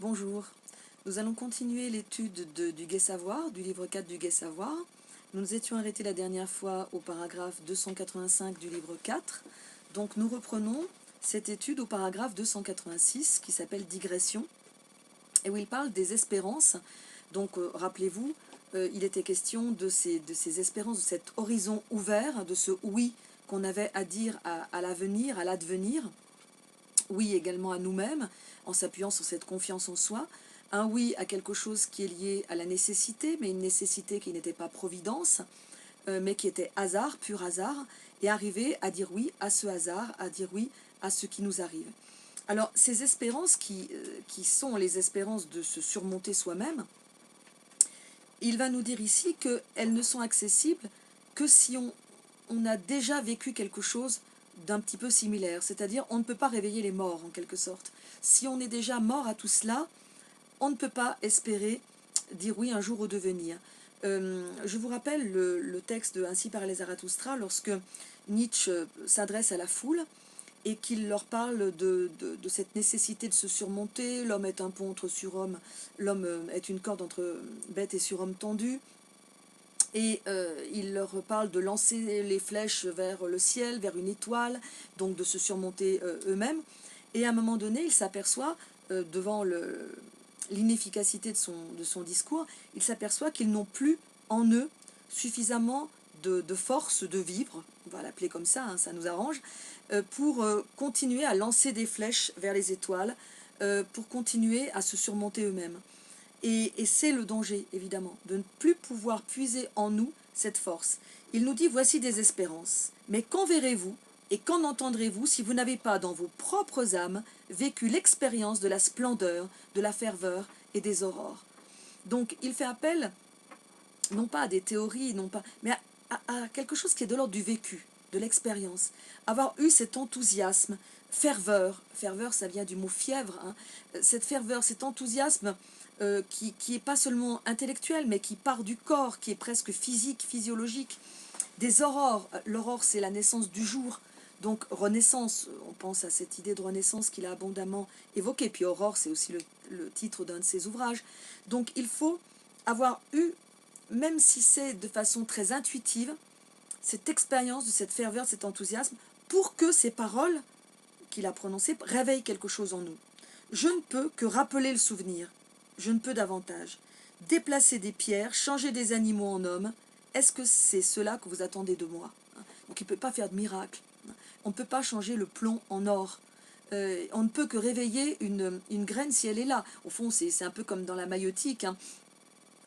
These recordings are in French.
Bonjour, nous allons continuer l'étude du Gai Savoir, du livre 4 du Gai Savoir. Nous nous étions arrêtés la dernière fois au paragraphe 285 du livre 4. Donc nous reprenons cette étude au paragraphe 286 qui s'appelle Digression et où il parle des espérances. Donc rappelez-vous, il était question de ces espérances, de cet horizon ouvert, de ce oui qu'on avait à dire à l'avenir, à l'advenir. Oui également à nous-mêmes, en s'appuyant sur cette confiance en soi. Un oui à quelque chose qui est lié à la nécessité, mais une nécessité qui n'était pas providence, mais qui était hasard, pur hasard, et arriver à dire oui à ce hasard, à dire oui à ce qui nous arrive. Alors, ces espérances qui sont les espérances de se surmonter soi-même, il va nous dire ici qu'elles ne sont accessibles que si on a déjà vécu quelque chose d'un petit peu similaire, c'est-à-dire on ne peut pas réveiller les morts en quelque sorte. Si on est déjà mort à tout cela, on ne peut pas espérer dire oui un jour au devenir. Je vous rappelle le texte de Ainsi parlait Zarathustra lorsque Nietzsche s'adresse à la foule et qu'il leur parle de cette nécessité de se surmonter. L'homme est un pont entre surhomme, l'homme est une corde entre bête et surhomme tendue. Et il leur parle de lancer les flèches vers le ciel, vers une étoile, donc de se surmonter eux-mêmes. Et à un moment donné, il s'aperçoit, devant l'inefficacité de son discours, il s'aperçoit qu'ils n'ont plus en eux suffisamment de force de vivre, on va l'appeler comme ça, hein, ça nous arrange, pour continuer à lancer des flèches vers les étoiles, pour continuer à se surmonter eux-mêmes. Et c'est le danger, évidemment, de ne plus pouvoir puiser en nous cette force. Il nous dit, voici des espérances. Mais quand verrez-vous et quand entendrez-vous si vous n'avez pas dans vos propres âmes vécu l'expérience de la splendeur, de la ferveur et des aurores? Donc il fait appel, non pas à des théories, non pas, mais à quelque chose qui est de l'ordre du vécu, de l'expérience. Avoir eu cet enthousiasme, ferveur ça vient du mot fièvre, hein, cette ferveur, cet enthousiasme qui n'est pas seulement intellectuel, mais qui part du corps, qui est presque physique, physiologique. Des aurores, l'aurore c'est la naissance du jour, donc renaissance, on pense à cette idée de renaissance qu'il a abondamment évoquée, puis aurore c'est aussi le titre d'un de ses ouvrages. Donc il faut avoir eu, même si c'est de façon très intuitive, cette expérience de cette ferveur, cet enthousiasme, pour que ces paroles qu'il a prononcées réveillent quelque chose en nous. Je ne peux que rappeler le souvenir, je ne peux davantage. Déplacer des pierres, changer des animaux en hommes, est-ce que c'est cela que vous attendez de moi? Donc il ne peut pas faire de miracle. On ne peut pas changer le plomb en or. On ne peut que réveiller une graine si elle est là. Au fond, c'est un peu comme dans la maïeutique, hein.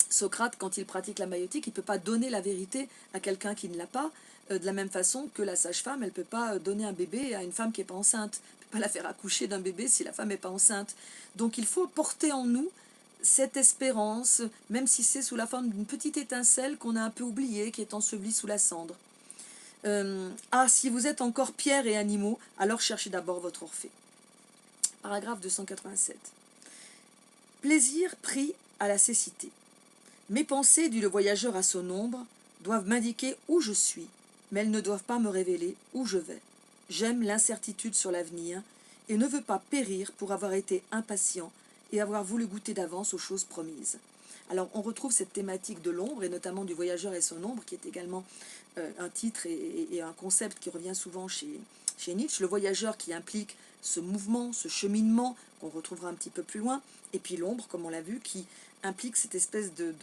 Socrate, quand il pratique la maïeutique, il ne peut pas donner la vérité à quelqu'un qui ne l'a pas, de la même façon que la sage-femme, elle ne peut pas donner un bébé à une femme qui n'est pas enceinte. Elle ne peut pas la faire accoucher d'un bébé si la femme n'est pas enceinte. Donc il faut porter en nous cette espérance, même si c'est sous la forme d'une petite étincelle qu'on a un peu oubliée, qui est ensevelie sous la cendre. Ah, si vous êtes encore pierre et animaux, alors cherchez d'abord votre Orphée. Paragraphe 287. Plaisir pris à la cécité. Mes pensées, dit le voyageur à son ombre, doivent m'indiquer où je suis, mais elles ne doivent pas me révéler où je vais. J'aime l'incertitude sur l'avenir et ne veux pas périr pour avoir été impatient et avoir voulu goûter d'avance aux choses promises. Alors on retrouve cette thématique de l'ombre et notamment du voyageur et son ombre qui est également un titre et un concept qui revient souvent chez Nietzsche. Le voyageur qui implique ce mouvement, ce cheminement qu'on retrouvera un petit peu plus loin, et puis l'ombre, comme on l'a vu, qui implique cette espèce de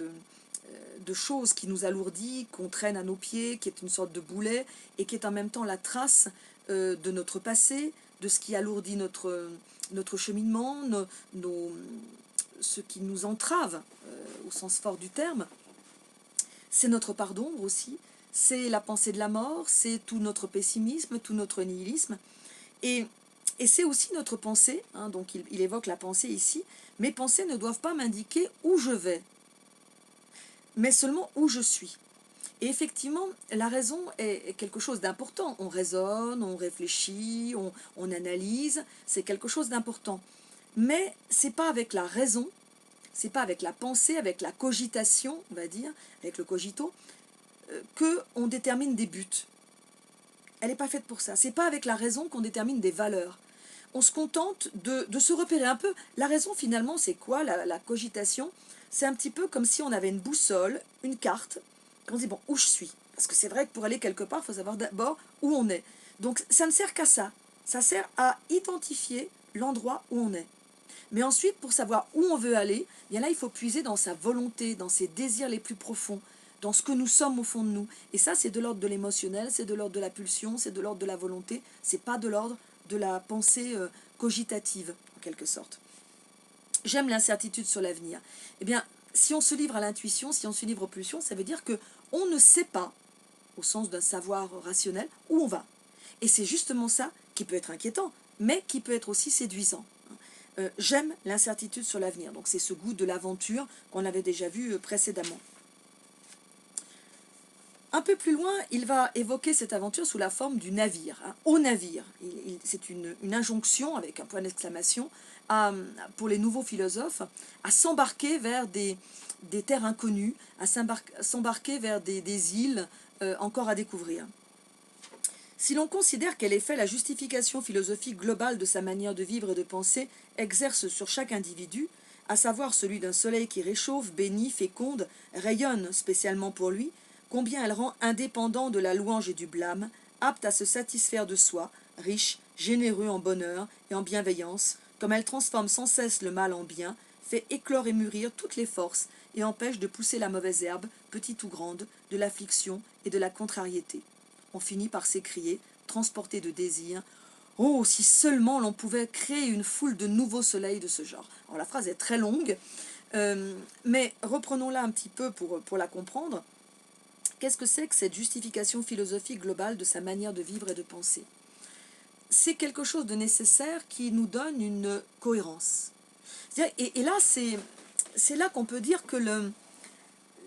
chose qui nous alourdit, qu'on traîne à nos pieds, qui est une sorte de boulet, et qui est en même temps la trace de notre passé, de ce qui alourdit notre cheminement, ce qui nous entrave, au sens fort du terme. C'est notre part d'ombre aussi, c'est la pensée de la mort, c'est tout notre pessimisme, tout notre nihilisme, et c'est aussi notre pensée, hein, donc il évoque la pensée ici. Mes pensées ne doivent pas m'indiquer où je vais, mais seulement où je suis. Et effectivement, la raison est quelque chose d'important. On raisonne, on réfléchit, on analyse, c'est quelque chose d'important. Mais c'est pas avec la raison, c'est pas avec la pensée, avec la cogitation, on va dire, avec le cogito, qu'on détermine des buts. Elle n'est pas faite pour ça. C'est pas avec la raison qu'on détermine des valeurs. on se contente de se repérer un peu. La raison finalement c'est quoi la cogitation? C'est un petit peu comme si on avait une boussole, une carte, qu'on se dit bon où je suis. Parce que c'est vrai que pour aller quelque part, il faut savoir d'abord où on est. Donc ça ne sert qu'à ça. Ça sert à identifier l'endroit où on est. Mais ensuite, pour savoir où on veut aller, bien là, il faut puiser dans sa volonté, dans ses désirs les plus profonds, dans ce que nous sommes au fond de nous. Et ça, c'est de l'ordre de l'émotionnel, c'est de l'ordre de la pulsion, c'est de l'ordre de la volonté, c'est pas de l'ordre de la pensée cogitative, en quelque sorte. J'aime l'incertitude sur l'avenir. Eh bien, si on se livre à l'intuition, si on se livre aux pulsions, ça veut dire que on ne sait pas, au sens d'un savoir rationnel, où on va. Et c'est justement ça qui peut être inquiétant, mais qui peut être aussi séduisant. J'aime l'incertitude sur l'avenir. Donc c'est ce goût de l'aventure qu'on avait déjà vu précédemment. Un peu plus loin, il va évoquer cette aventure sous la forme du navire, au navire. C'est une injonction, avec un point d'exclamation, pour les nouveaux philosophes, à s'embarquer vers des terres inconnues, à s'embarquer vers des îles encore à découvrir. Si l'on considère quel effet la justification philosophique globale de sa manière de vivre et de penser exerce sur chaque individu, à savoir celui d'un soleil qui réchauffe, bénit, féconde, rayonne spécialement pour lui, combien elle rend indépendant de la louange et du blâme, apte à se satisfaire de soi, riche, généreux en bonheur et en bienveillance, comme elle transforme sans cesse le mal en bien, fait éclore et mûrir toutes les forces et empêche de pousser la mauvaise herbe, petite ou grande, de l'affliction et de la contrariété. On finit par s'écrier, transporté de désir, « Oh, si seulement l'on pouvait créer une foule de nouveaux soleils de ce genre !» Alors la phrase est très longue, mais reprenons-la un petit peu pour la comprendre. Qu'est-ce que c'est que cette justification philosophique globale de sa manière de vivre et de penser? C'est quelque chose de nécessaire qui nous donne une cohérence. Et là, c'est là qu'on peut dire que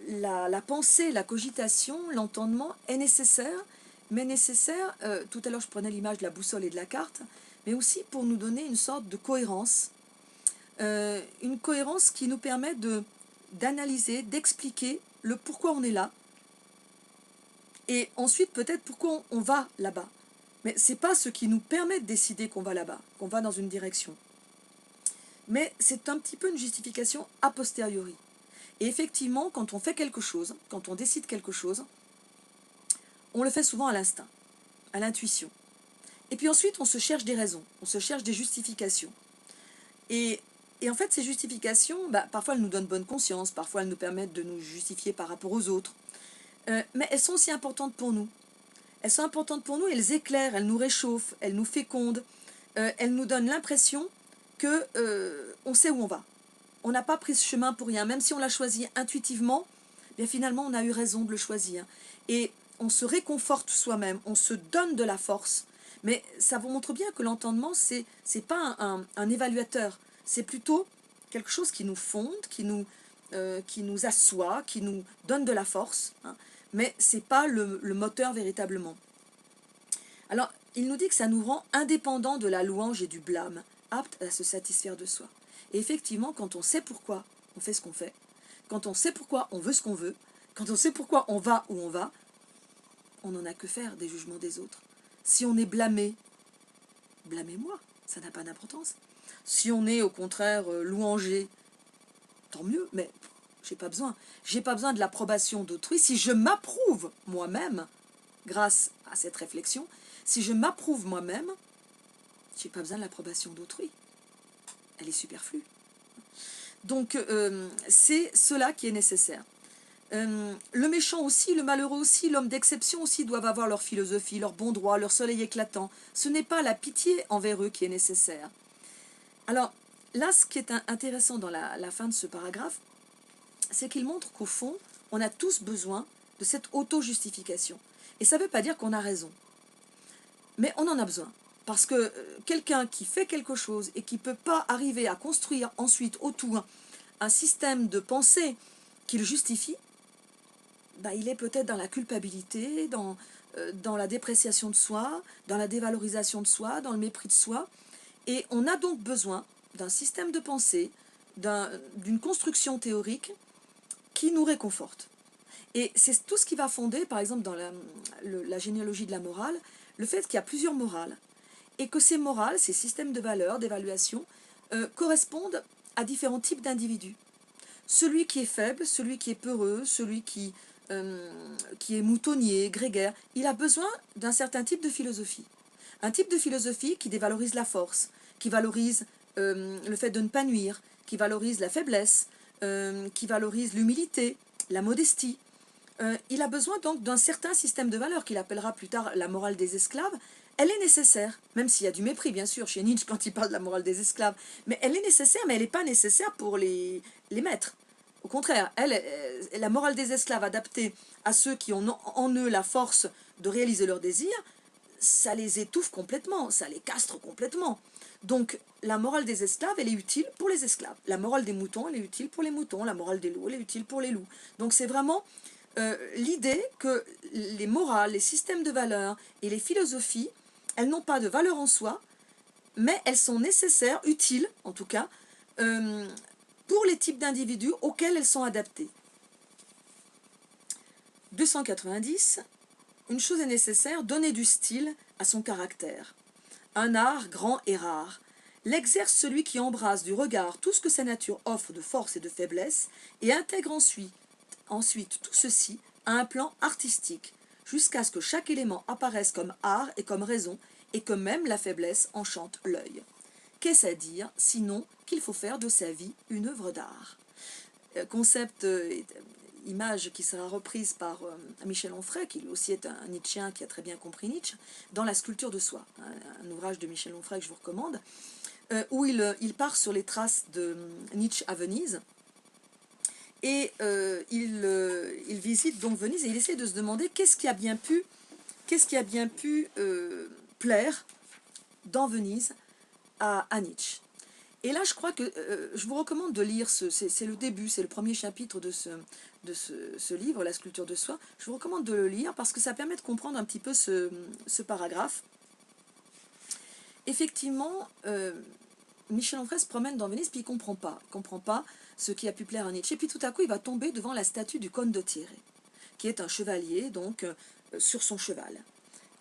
la pensée, la cogitation, l'entendement est nécessaire, mais nécessaire, tout à l'heure je prenais l'image de la boussole et de la carte, mais aussi pour nous donner une sorte de cohérence, une cohérence qui nous permet d'analyser, d'expliquer le pourquoi on est là, et ensuite peut-être pourquoi on va là-bas. Mais ce n'est pas ce qui nous permet de décider qu'on va là-bas, qu'on va dans une direction. Mais c'est un petit peu une justification a posteriori. Et effectivement, quand on fait quelque chose, quand on décide quelque chose, on le fait souvent à l'instinct, à l'intuition. Et puis ensuite, on se cherche des raisons, on se cherche des justifications. Et en fait, ces justifications, parfois elles nous donnent bonne conscience, parfois elles nous permettent de nous justifier par rapport aux autres. Mais elles sont aussi importantes pour nous. Elles sont importantes pour nous, elles éclairent, elles nous réchauffent, elles nous fécondent, elles nous donnent l'impression qu'on sait où on va. On n'a pas pris ce chemin pour rien, même si on l'a choisi intuitivement, bien finalement on a eu raison de le choisir. Et on se réconforte soi-même, on se donne de la force. Mais ça vous montre bien que l'entendement, c'est pas un évaluateur, c'est plutôt quelque chose qui nous fonde, qui nous assoit, qui nous donne de la force, hein, mais c'est pas le moteur véritablement. Alors, il nous dit que ça nous rend indépendants de la louange et du blâme, aptes à se satisfaire de soi. Et effectivement, quand on sait pourquoi on fait ce qu'on fait, quand on sait pourquoi on veut ce qu'on veut, quand on sait pourquoi on va où on va, on n'en a que faire des jugements des autres. Si on est blâmé, blâmez-moi, ça n'a pas d'importance. Si on est au contraire louangé, tant mieux, mais j'ai pas besoin. J'ai pas besoin de l'approbation d'autrui. Si je m'approuve moi-même, grâce à cette réflexion, si je m'approuve moi-même, j'ai pas besoin de l'approbation d'autrui. Elle est superflue. Donc c'est cela qui est nécessaire. Le méchant aussi, le malheureux aussi, l'homme d'exception aussi doivent avoir leur philosophie, leur bon droit, leur soleil éclatant. Ce n'est pas la pitié envers eux qui est nécessaire. Alors là, ce qui est intéressant dans la fin de ce paragraphe, c'est qu'il montre qu'au fond, on a tous besoin de cette auto-justification. Et ça ne veut pas dire qu'on a raison. Mais on en a besoin. Parce que quelqu'un qui fait quelque chose et qui ne peut pas arriver à construire ensuite autour un système de pensée qui le justifie, il est peut-être dans la culpabilité, dans la dépréciation de soi, dans la dévalorisation de soi, dans le mépris de soi. Et on a donc besoin d'un système de pensée, d'une construction théorique qui nous réconforte. Et c'est tout ce qui va fonder, par exemple, dans la généalogie de la morale, le fait qu'il y a plusieurs morales. et que ces morales, ces systèmes de valeurs, d'évaluation, correspondent à différents types d'individus. Celui qui est faible, celui qui est peureux, celui qui est moutonnier, grégaire, il a besoin d'un certain type de philosophie. Un type de philosophie qui dévalorise la force, qui valorise le fait de ne pas nuire, qui valorise la faiblesse, qui valorise l'humilité, la modestie. Il a besoin donc d'un certain système de valeurs qu'il appellera plus tard la morale des esclaves. Elle est nécessaire, même s'il y a du mépris bien sûr chez Nietzsche quand il parle de la morale des esclaves, mais elle est nécessaire, mais elle n'est pas nécessaire pour les maîtres. Au contraire, la morale des esclaves adaptée à ceux qui ont en eux la force de réaliser leurs désirs, ça les étouffe complètement, ça les castre complètement. Donc la morale des esclaves, elle est utile pour les esclaves. La morale des moutons, elle est utile pour les moutons. La morale des loups, elle est utile pour les loups. Donc c'est vraiment l'idée que les morales, les systèmes de valeurs et les philosophies, elles n'ont pas de valeur en soi, mais elles sont nécessaires, utiles en tout cas, pour les types d'individus auxquels elles sont adaptées. 290, une chose est nécessaire, donner du style à son caractère. Un art grand et rare. L'exerce celui qui embrasse du regard tout ce que sa nature offre de force et de faiblesse et intègre ensuite tout ceci à un plan artistique, jusqu'à ce que chaque élément apparaisse comme art et comme raison, et que même la faiblesse enchante l'œil. Qu'est-ce à dire, sinon qu'il faut faire de sa vie une œuvre d'art? Concept, image qui sera reprise par Michel Onfray, qui lui aussi est un Nietzschéen qui a très bien compris Nietzsche, dans La sculpture de soi, un ouvrage de Michel Onfray que je vous recommande, où il part sur les traces de Nietzsche à Venise, et il visite donc Venise et il essaie de se demander qu'est-ce qui a bien pu plaire dans Venise à Nietzsche. Et là, je crois que je vous recommande de lire, c'est le début, c'est le premier chapitre de ce livre, La sculpture de soi. Je vous recommande de le lire parce que ça permet de comprendre un petit peu ce paragraphe. Effectivement, Michel Onfray se promène dans Venise, puis il ne comprend pas ce qui a pu plaire à Nietzsche. Et puis tout à coup, il va tomber devant la statue du Condottiere, qui est un chevalier, donc sur son cheval,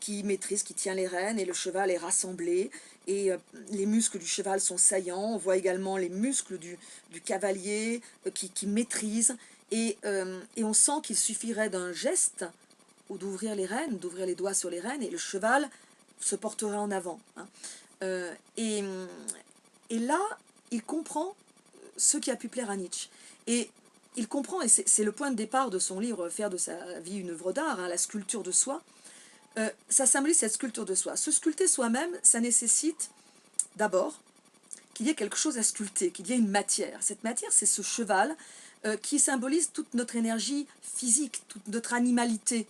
qui maîtrise, qui tient les rênes, et le cheval est rassemblé, et les muscles du cheval sont saillants. On voit également les muscles du cavalier qui maîtrise, et on sent qu'il suffirait d'un geste, ou d'ouvrir les rênes, d'ouvrir les doigts sur les rênes, et le cheval se porterait en avant. Et là, il comprend ce qui a pu plaire à Nietzsche. Et il comprend, et c'est le point de départ de son livre « Faire de sa vie une œuvre d'art », la sculpture de soi. Ça symbolise cette sculpture de soi. Se sculpter soi-même, ça nécessite d'abord qu'il y ait quelque chose à sculpter, qu'il y ait une matière. Cette matière, c'est ce cheval qui symbolise toute notre énergie physique, toute notre animalité,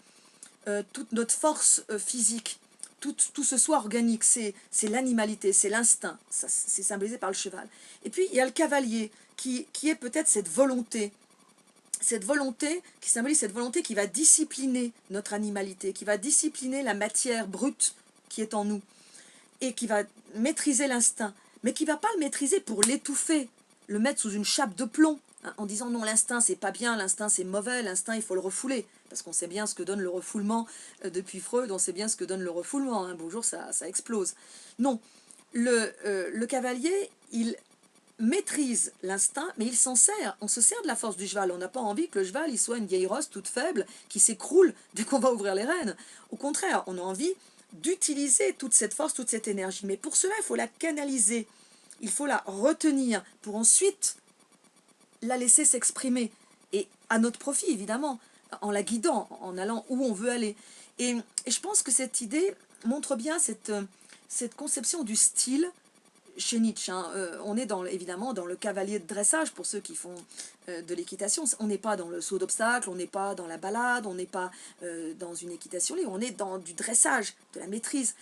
toute notre force physique, tout ce soi organique, c'est l'animalité, c'est l'instinct, c'est symbolisé par le cheval. Et puis il y a le cavalier qui est peut-être cette volonté qui symbolise cette volonté qui va discipliner notre animalité, qui va discipliner la matière brute qui est en nous, et qui va maîtriser l'instinct, mais qui ne va pas le maîtriser pour l'étouffer, le mettre sous une chape de plomb, en disant non, l'instinct c'est pas bien, l'instinct c'est mauvais, l'instinct il faut le refouler, parce qu'on sait bien ce que donne le refoulement depuis Freud, on sait bien ce que donne le refoulement, un beau jour ça explose. Non, le cavalier, il maîtrise l'instinct, mais il s'en sert, on se sert de la force du cheval, on n'a pas envie que le cheval il soit une vieille rosse toute faible qui s'écroule dès qu'on va ouvrir les rênes. Au contraire, on a envie d'utiliser toute cette force, toute cette énergie, mais pour cela il faut la canaliser, il faut la retenir pour ensuite la laisser s'exprimer, et à notre profit évidemment, en la guidant, en allant où on veut aller. Et je pense que cette idée montre bien cette conception du style chez Nietzsche. On est évidemment dans le cavalier de dressage pour ceux qui font de l'équitation. On n'est pas dans le saut d'obstacle, on n'est pas dans la balade, on n'est pas dans une équitation libre, on est dans du dressage, de la maîtrise.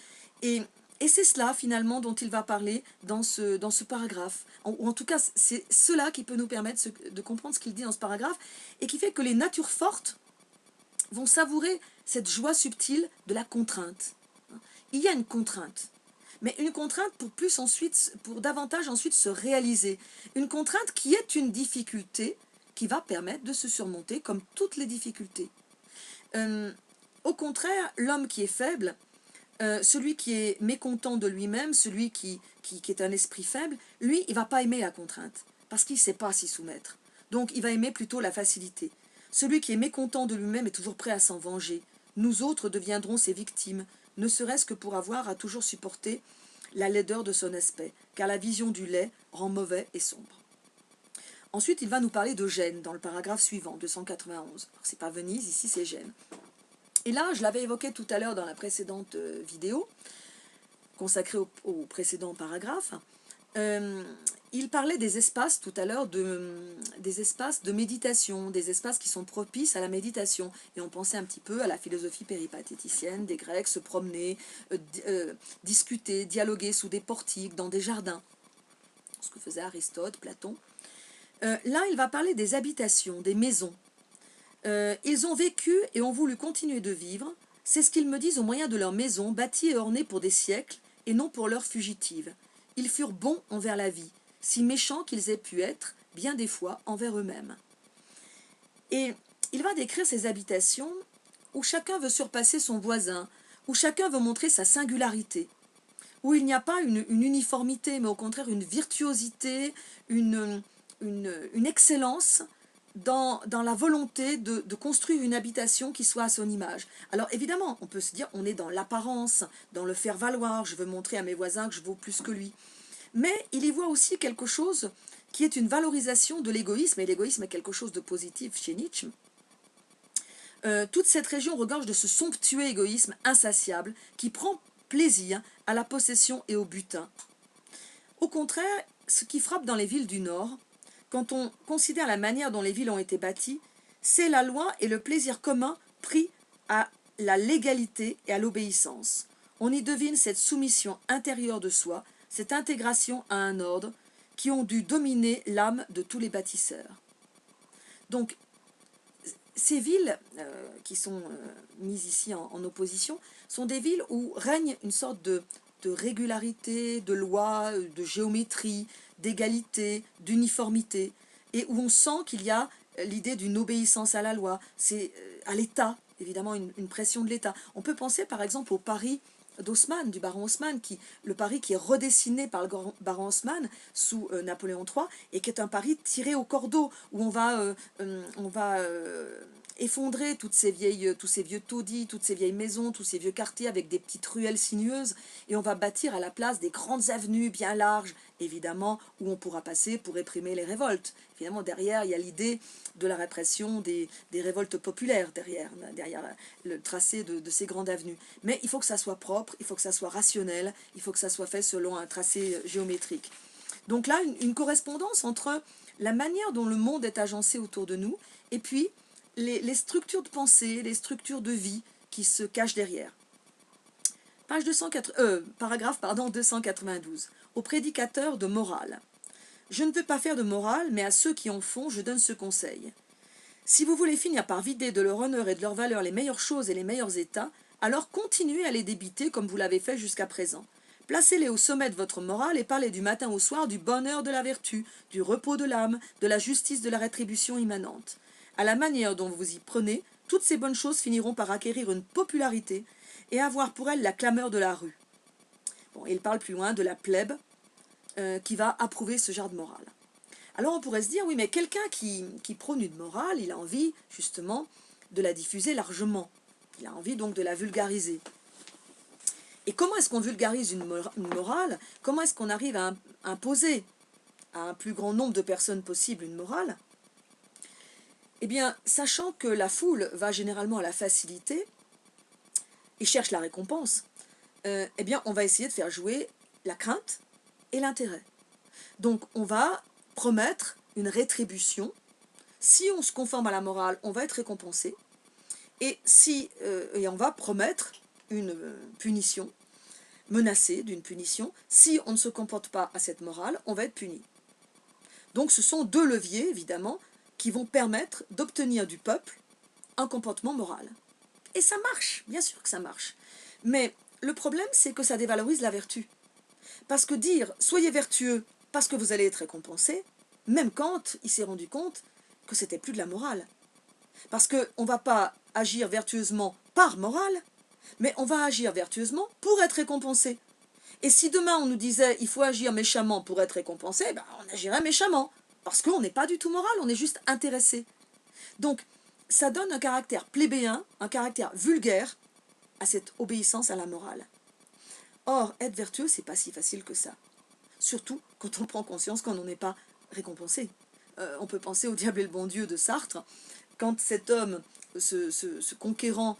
Et c'est cela finalement dont il va parler dans ce paragraphe. Ou en tout cas, c'est cela qui peut nous permettre de comprendre ce qu'il dit dans ce paragraphe, et qui fait que les natures fortes vont savourer cette joie subtile de la contrainte. Il y a une contrainte, mais une contrainte pour davantage ensuite se réaliser. Une contrainte qui est une difficulté qui va permettre de se surmonter comme toutes les difficultés. Au contraire, l'homme qui est faible, Celui qui est mécontent de lui-même, celui qui est un esprit faible, lui, il ne va pas aimer la contrainte, parce qu'il ne sait pas s'y soumettre. Donc, il va aimer plutôt la facilité. Celui qui est mécontent de lui-même est toujours prêt à s'en venger. Nous autres deviendrons ses victimes, ne serait-ce que pour avoir à toujours supporter la laideur de son aspect, car la vision du laid rend mauvais et sombre. Ensuite, il va nous parler de Gênes, dans le paragraphe suivant, 291. Ce n'est pas Venise, ici c'est Gênes. Et là, je l'avais évoqué tout à l'heure dans la précédente vidéo, consacrée au précédent paragraphe. Il parlait des espaces tout à l'heure, des espaces de méditation, des espaces qui sont propices à la méditation. Et on pensait un petit peu à la philosophie péripatéticienne des Grecs, se promener, discuter, dialoguer sous des portiques, dans des jardins. Ce que faisait Aristote, Platon. Là, il va parler des habitations, des maisons. Ils ont vécu et ont voulu continuer de vivre. C'est ce qu'ils me disent au moyen de leurs maisons, bâties et ornées pour des siècles, et non pour leurs fugitives. Ils furent bons envers la vie, si méchants qu'ils aient pu être, bien des fois, envers eux-mêmes. Et il va décrire ces habitations où chacun veut surpasser son voisin, où chacun veut montrer sa singularité, où il n'y a pas une uniformité, mais au contraire une virtuosité, une excellence dans la volonté de construire une habitation qui soit à son image. Alors évidemment, on peut se dire, on est dans l'apparence, dans le faire valoir, je veux montrer à mes voisins que je vaux plus que lui. Mais il y voit aussi quelque chose qui est une valorisation de l'égoïsme, et l'égoïsme est quelque chose de positif chez Nietzsche. Toute cette région regorge de ce somptueux égoïsme insatiable qui prend plaisir à la possession et au butin. Au contraire, ce qui frappe dans les villes du Nord, quand on considère la manière dont les villes ont été bâties, c'est la loi et le plaisir commun pris à la légalité et à l'obéissance. On y devine cette soumission intérieure de soi, cette intégration à un ordre qui ont dû dominer l'âme de tous les bâtisseurs. Donc, ces villes qui sont mises ici en opposition sont des villes où règne une sorte de régularité, de loi, de géométrie, d'égalité, d'uniformité, et où on sent qu'il y a l'idée d'une obéissance à la loi, c'est à l'État, évidemment une pression de l'État. On peut penser par exemple au Paris d'Haussmann, du baron Haussmann, le Paris qui est redessiné par le baron Haussmann sous Napoléon III, et qui est un Paris tiré au cordeau, où on va effondrer tous ces vieux taudis, toutes ces vieilles maisons, tous ces vieux quartiers avec des petites ruelles sinueuses, et on va bâtir à la place des grandes avenues bien larges, évidemment, où on pourra passer pour réprimer les révoltes. Évidemment, derrière, il y a l'idée de la répression des révoltes populaires, derrière le tracé de ces grandes avenues. Mais il faut que ça soit propre, il faut que ça soit rationnel, il faut que ça soit fait selon un tracé géométrique. Donc là, une correspondance entre la manière dont le monde est agencé autour de nous, et puis les structures de pensée, les structures de vie qui se cachent derrière. Paragraphe 292. Au prédicateur de morale. Je ne veux pas faire de morale, mais à ceux qui en font, je donne ce conseil. Si vous voulez finir par vider de leur honneur et de leur valeur les meilleures choses et les meilleurs états, alors continuez à les débiter comme vous l'avez fait jusqu'à présent. Placez-les au sommet de votre morale et parlez du matin au soir du bonheur de la vertu, du repos de l'âme, de la justice de la rétribution immanente. À la manière dont vous y prenez, toutes ces bonnes choses finiront par acquérir une popularité et avoir pour elles la clameur de la rue. Bon, il parle plus loin de la plèbe qui va approuver ce genre de morale. Alors on pourrait se dire, oui, mais quelqu'un qui prône une morale, il a envie justement de la diffuser largement. Il a envie donc de la vulgariser. Et comment est-ce qu'on vulgarise une morale? Comment est-ce qu'on arrive à imposer à un plus grand nombre de personnes possible une morale? Eh bien, sachant que la foule va généralement à la facilité et cherche la récompense, eh bien, on va essayer de faire jouer la crainte et l'intérêt. Donc, on va promettre une rétribution. Si on se conforme à la morale, on va être récompensé. Et on va promettre une punition, menacer d'une punition. Si on ne se comporte pas à cette morale, on va être puni. Donc, ce sont deux leviers, évidemment, qui vont permettre d'obtenir du peuple un comportement moral. Et ça marche, bien sûr que ça marche. Mais le problème, c'est que ça dévalorise la vertu. Parce que dire « soyez vertueux parce que vous allez être récompensé », même Kant, il s'est rendu compte que c'était plus de la morale. Parce qu'on ne va pas agir vertueusement par morale, Mais on va agir vertueusement pour être récompensé. Et si demain on nous disait il faut agir méchamment pour être récompensé, ben on agirait méchamment. Parce qu'on n'est pas du tout moral, on est juste intéressé. Donc, ça donne un caractère plébéien, un caractère vulgaire à cette obéissance à la morale. Or, être vertueux, c'est pas si facile que ça. Surtout quand on prend conscience qu'on n'en est pas récompensé. On peut penser au Diable et le bon Dieu de Sartre. Quand cet homme, ce conquérant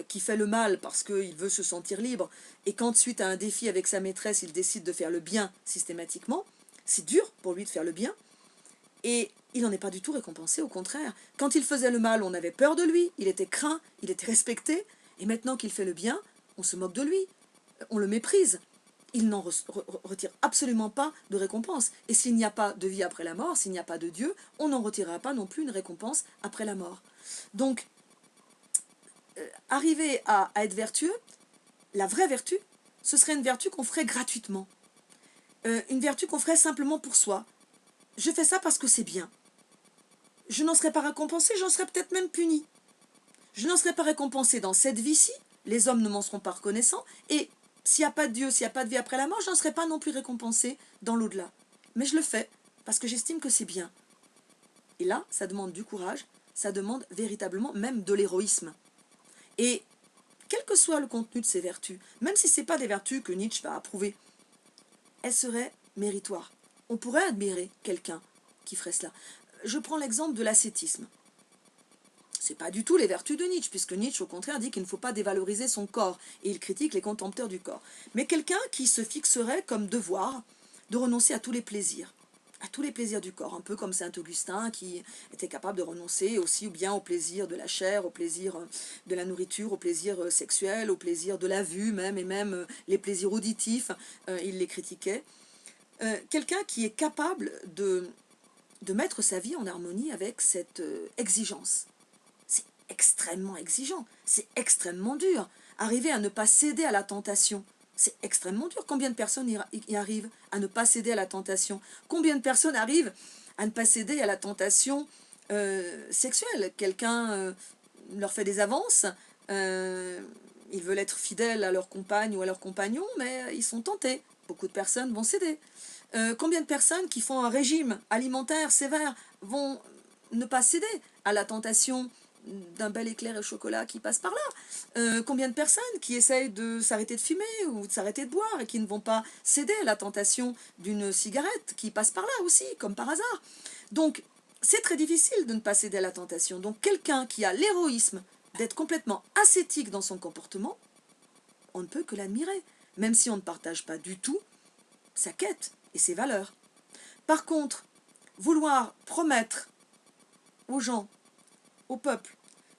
qui fait le mal parce qu'il veut se sentir libre, et quand suite à un défi avec sa maîtresse, il décide de faire le bien systématiquement, c'est dur pour lui de faire le bien, et il n'en est pas du tout récompensé, au contraire. Quand il faisait le mal, on avait peur de lui, il était craint, il était respecté, et maintenant qu'il fait le bien, on se moque de lui, on le méprise. Il n'en retire absolument pas de récompense. Et s'il n'y a pas de vie après la mort, s'il n'y a pas de Dieu, on n'en retirera pas non plus une récompense après la mort. Donc, arriver à être vertueux, la vraie vertu, ce serait une vertu qu'on ferait gratuitement. Une vertu qu'on ferait simplement pour soi. Je fais ça parce que c'est bien. Je n'en serais pas récompensé, j'en serais peut-être même puni. Je n'en serais pas récompensé dans cette vie-ci, les hommes ne m'en seront pas reconnaissants, et s'il n'y a pas de Dieu, s'il n'y a pas de vie après la mort, je n'en serais pas non plus récompensé dans l'au-delà. Mais je le fais, parce que j'estime que c'est bien. Et là, ça demande du courage, ça demande véritablement même de l'héroïsme. Et quel que soit le contenu de ces vertus, même si ce n'est pas des vertus que Nietzsche va approuver, elles seraient méritoires. On pourrait admirer quelqu'un qui ferait cela. Je prends l'exemple de l'ascétisme. Ce n'est pas du tout les vertus de Nietzsche, puisque Nietzsche, au contraire, dit qu'il ne faut pas dévaloriser son corps, et il critique les contempteurs du corps. Mais quelqu'un qui se fixerait comme devoir de renoncer à tous les plaisirs du corps, un peu comme Saint-Augustin, qui était capable de renoncer aussi bien au plaisir de la chair, au plaisir de la nourriture, au plaisir sexuel, au plaisir de la vue même, et même les plaisirs auditifs, il les critiquait. Quelqu'un qui est capable de mettre sa vie en harmonie avec cette exigence. C'est extrêmement exigeant, c'est extrêmement dur. Arriver à ne pas céder à la tentation, c'est extrêmement dur. Combien de personnes y arrivent à ne pas céder à la tentation? Combien de personnes arrivent à ne pas céder à la tentation sexuelle? Quelqu'un leur fait des avances, ils veulent être fidèles à leur compagne ou à leur compagnon, mais ils sont tentés. Beaucoup de personnes vont céder. Combien de personnes qui font un régime alimentaire sévère vont ne pas céder à la tentation d'un bel éclair au chocolat qui passe par là? Combien de personnes qui essayent de s'arrêter de fumer ou de s'arrêter de boire et qui ne vont pas céder à la tentation d'une cigarette qui passe par là aussi, comme par hasard? Donc, c'est très difficile de ne pas céder à la tentation. Donc, quelqu'un qui a l'héroïsme d'être complètement ascétique dans son comportement, on ne peut que l'admirer, même si on ne partage pas du tout sa quête et ses valeurs. Par contre, vouloir promettre aux gens, au peuple,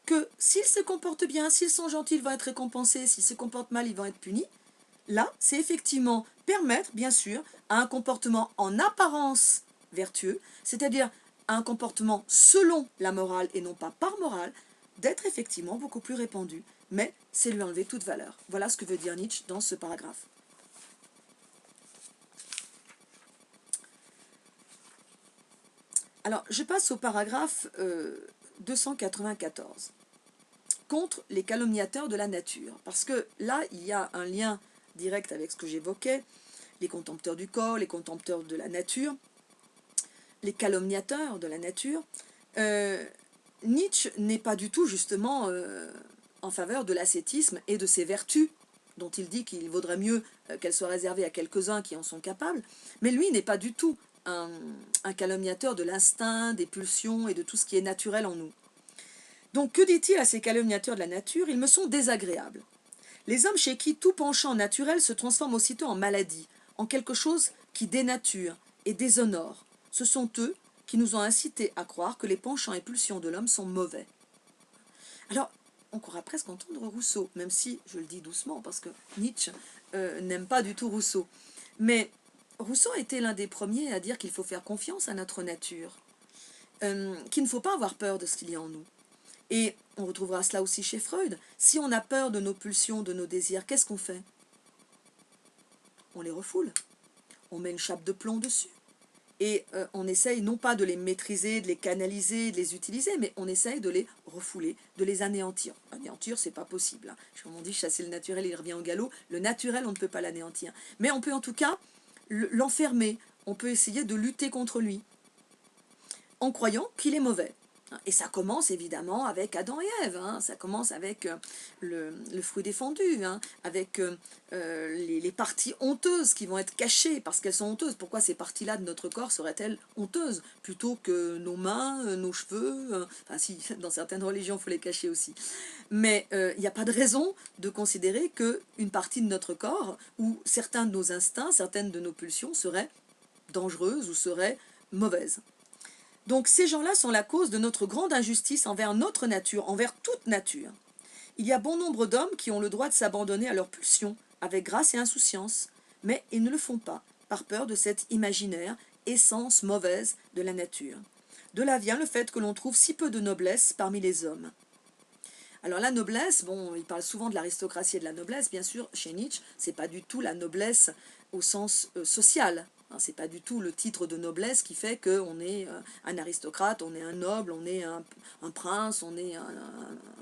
que s'ils se comportent bien, s'ils sont gentils, ils vont être récompensés, s'ils se comportent mal, ils vont être punis, là, c'est effectivement permettre, bien sûr, à un comportement en apparence vertueux, c'est-à-dire à un comportement selon la morale et non pas par morale, d'être effectivement beaucoup plus répandu. Mais c'est lui enlever toute valeur. Voilà ce que veut dire Nietzsche dans ce paragraphe. Alors, je passe au paragraphe 294, contre les calomniateurs de la nature. Parce que là, il y a un lien direct avec ce que j'évoquais, les contempteurs du corps, les contempteurs de la nature, les calomniateurs de la nature. Nietzsche n'est pas du tout, justement, en faveur de l'ascétisme et de ses vertus, dont il dit qu'il vaudrait mieux qu'elles soient réservées à quelques-uns qui en sont capables, mais lui n'est pas du tout un calomniateur de l'instinct, des pulsions et de tout ce qui est naturel en nous. Donc que dit-il à ces calomniateurs de la nature? Ils me sont désagréables. Les hommes chez qui tout penchant naturel se transforme aussitôt en maladie, en quelque chose qui dénature et déshonore. Ce sont eux qui nous ont incités à croire que les penchants et pulsions de l'homme sont mauvais. Alors, on pourra presque entendre Rousseau, même si je le dis doucement, parce que Nietzsche n'aime pas du tout Rousseau. Mais Rousseau était l'un des premiers à dire qu'il faut faire confiance à notre nature, qu'il ne faut pas avoir peur de ce qu'il y a en nous. Et on retrouvera cela aussi chez Freud. Si on a peur de nos pulsions, de nos désirs, qu'est-ce qu'on fait? On les refoule. On met une chape de plomb dessus. Et on essaye non pas de les maîtriser, de les canaliser, de les utiliser, mais on essaye de les refouler, de les anéantir. Anéantir, c'est pas possible, hein. Comme on dit, chasser le naturel, il revient au galop. Le naturel, on ne peut pas l'anéantir. Mais on peut en tout cas l'enfermer. On peut essayer de lutter contre lui en croyant qu'il est mauvais. Et ça commence évidemment avec Adam et Ève, hein. Ça commence avec le fruit défendu, hein, avec les parties honteuses qui vont être cachées parce qu'elles sont honteuses. Pourquoi ces parties-là de notre corps seraient-elles honteuses plutôt que nos mains, nos cheveux, enfin si, dans certaines religions, il faut les cacher aussi. Mais il n'y a pas de raison de considérer qu'une partie de notre corps ou certains de nos instincts, certaines de nos pulsions seraient dangereuses ou seraient mauvaises. Donc ces gens-là sont la cause de notre grande injustice envers notre nature, envers toute nature. Il y a bon nombre d'hommes qui ont le droit de s'abandonner à leurs pulsions, avec grâce et insouciance, mais ils ne le font pas, par peur de cette imaginaire essence mauvaise de la nature. De là vient le fait que l'on trouve si peu de noblesse parmi les hommes. Alors la noblesse, bon, il parle souvent de l'aristocratie et de la noblesse, bien sûr, chez Nietzsche, c'est pas du tout la noblesse au sens social. C'est pas du tout le titre de noblesse qui fait qu'on est un aristocrate, on est un noble, on est un prince, on est un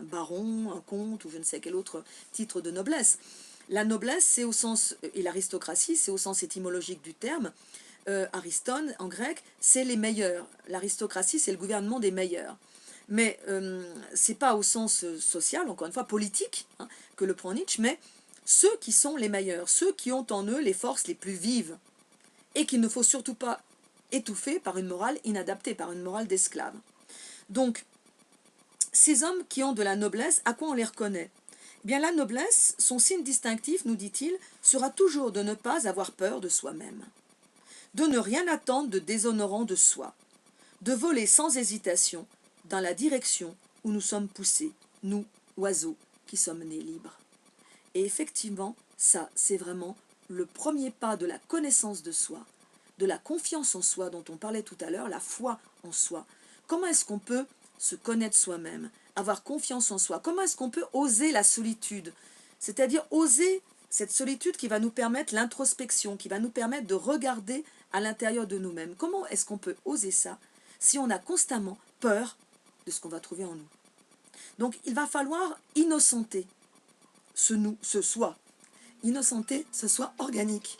baron, un comte ou je ne sais quel autre titre de noblesse. La noblesse, c'est au sens, et l'aristocratie, c'est au sens étymologique du terme. Ariston, en grec, c'est les meilleurs. L'aristocratie, c'est le gouvernement des meilleurs. Mais ce n'est pas au sens social, encore une fois, politique, hein, que le prend Nietzsche, mais ceux qui sont les meilleurs, ceux qui ont en eux les forces les plus vives, et qu'il ne faut surtout pas étouffer par une morale inadaptée, par une morale d'esclave. Donc, ces hommes qui ont de la noblesse, à quoi on les reconnaît ? Eh bien, la noblesse, son signe distinctif, nous dit-il, sera toujours de ne pas avoir peur de soi-même, de ne rien attendre de déshonorant de soi, de voler sans hésitation dans la direction où nous sommes poussés, nous, oiseaux, qui sommes nés libres. Et effectivement, ça, c'est vraiment le premier pas de la connaissance de soi, de la confiance en soi dont on parlait tout à l'heure, la foi en soi. Comment est-ce qu'on peut se connaître soi-même, avoir confiance en soi? Comment est-ce qu'on peut oser la solitude? C'est-à-dire oser cette solitude qui va nous permettre l'introspection, qui va nous permettre de regarder à l'intérieur de nous-mêmes. Comment est-ce qu'on peut oser ça si on a constamment peur de ce qu'on va trouver en nous? Donc il va falloir innocenter ce nous, ce soi. Innocenter ce soi organique.